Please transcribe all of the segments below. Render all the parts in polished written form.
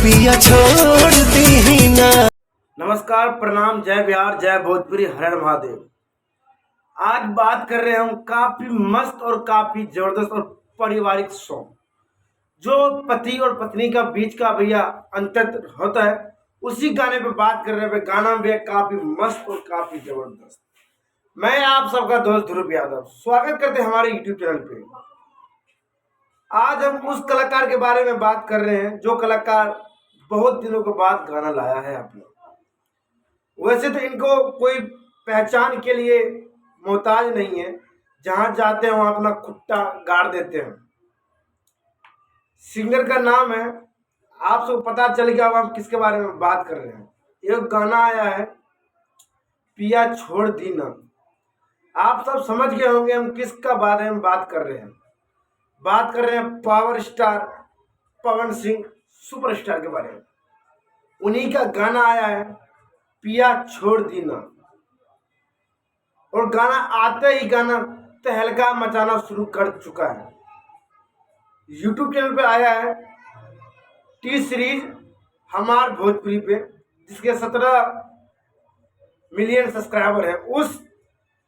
पिया छोड़ दी ना। नमस्कार, प्रणाम, जय बिहार, जय भोजपुरी, हर हर महादेव। आज बात कर रहे हैं हम काफी मस्त और काफी जबरदस्त और पारिवारिक सॉन्ग, जो पति और पत्नी का बीच का भैया अंतर होता है, उसी गाने पे बात कर रहे हैं। गाना भी है काफी मस्त और काफी जबरदस्त। मैं आप सबका दोस्त ध्रुव यादव, स्वागत करते हैं हमारे यूट्यूब चैनल पे। आज हम उस कलाकार के बारे में बात कर रहे हैं जो कलाकार बहुत दिनों के बाद गाना लाया है आपने। वैसे तो इनको कोई पहचान के लिए मोहताज नहीं है, जहां जाते हैं वहां अपना खुट्टा गाड़ देते हैं। सिंगर का नाम है, आप सबको पता चल गया हम किसके बारे में बात कर रहे हैं। एक गाना आया है पिया छोड़ दी ना। आप सब समझ गए होंगे हम किसका बारे में बात कर रहे हैं। बात कर रहे हैं power star Pawan Singh superstar के बारे में। उन्हीं का गाना आया है पिया छोड़ दी ना। और गाना आते ही गाना तहलका मचाना शुरू कर चुका है। यूट्यूब चैनल पे आया है टी सीरीज हमार भोजपुरी पे, जिसके 17 मिलियन सब्सक्राइबर है। उस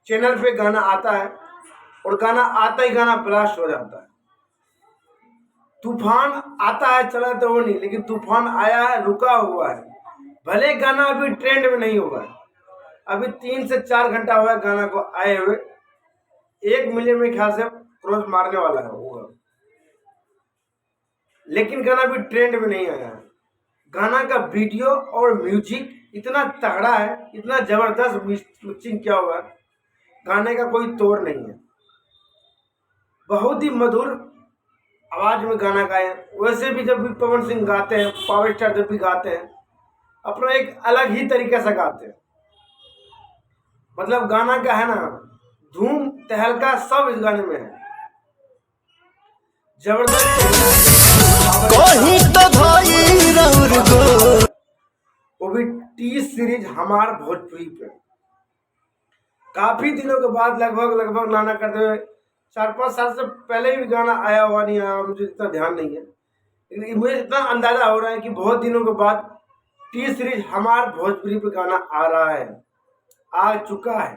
चैनल पे गाना आता है और गाना आता ही गाना ब्लास्ट हो जाता है। तूफान आता है, चला तो वो नहीं, लेकिन तूफान आया है, रुका हुआ है। भले गाना अभी ट्रेंड में नहीं हुआ है, अभी 3 से 4 घंटा हुआ है गाना को आए हुए। 1 मिलियन में ख्याल से क्रॉस मारने वाला है होगा, लेकिन गाना अभी ट्रेंड में नहीं आया है। गाना का वीडियो और म्यूजिक इतना तगड़ा है, इतना जबरदस्त मिक्सिंग किया हुआ है, गाने का कोई तोड़ नहीं है। बहुत ही मधुर आवाज में गाना गाए। वैसे भी जब भी पवन सिंह गाते हैं, पावर स्टार जब भी गाते हैं, अपना एक अलग ही तरीके से गाते हैं। मतलब गाना का है ना, धूम तहलका सब इस गाने में है। जबरदस्त, वो भी टी सीरीज हमार भोजपुरी पे। काफी दिनों के बाद लगभग गाना करते हुए 4-5 साल से पहले भी गाना आया हुआ नहीं आया, मुझे इतना ध्यान नहीं है, लेकिन मुझे इतना अंदाजा हो रहा है कि बहुत दिनों के बाद टी सीरीज हमार भोजपुरी पे गाना आ रहा है, आ चुका है।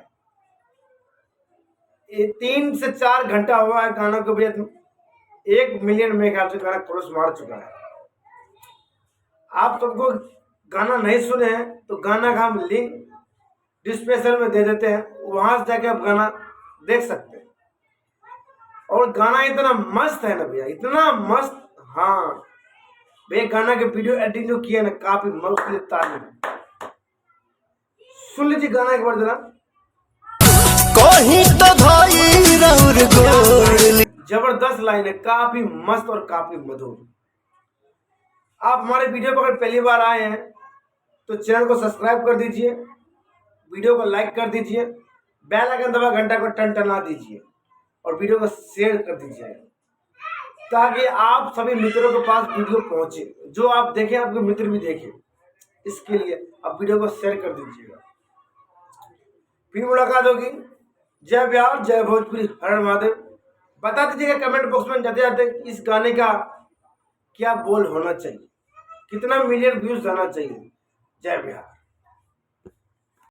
3 से 4 घंटा हुआ है गाना को भी, 1 मिलियन में ख्याल से गाना क्रॉस मार चुका है। आप सबको गाना नहीं सुने हैं तो गाना का हम लिंक डिस्क्रिप्शन में दे देते हैं, वहां से जाके आप गाना देख सकते हैं। और गाना इतना मस्त है ना भैया, इतना मस्त। हाँ भैया, गाना के वीडियो एडिटिंग जो किया ना, काफी मस्त लगता है। सुन लीजिए गाना एक बार जरा। जबरदस्त लाइन है, काफी मस्त और काफी मधुर। आप हमारे वीडियो पर अगर पहली बार आए हैं तो चैनल को सब्सक्राइब कर दीजिए, वीडियो को लाइक कर दीजिए, बेल आइकन दबा घंटा को टना दीजिए और वीडियो को शेयर कर दीजिए, ताकि आप सभी मित्रों के पास वीडियो पहुंचे। जो आप देखें आपके मित्र भी देखें, इसके लिए आप वीडियो को शेयर कर दीजिएगा। फिर मुलाकात होगी। जय बिहार, जय भोजपुरी, हर हर महादेव। बता दीजिएगा कमेंट बॉक्स में जाते जाते इस गाने का क्या बोल होना चाहिए, कितना मिलियन व्यूज जाना चाहिए। जय बिहार।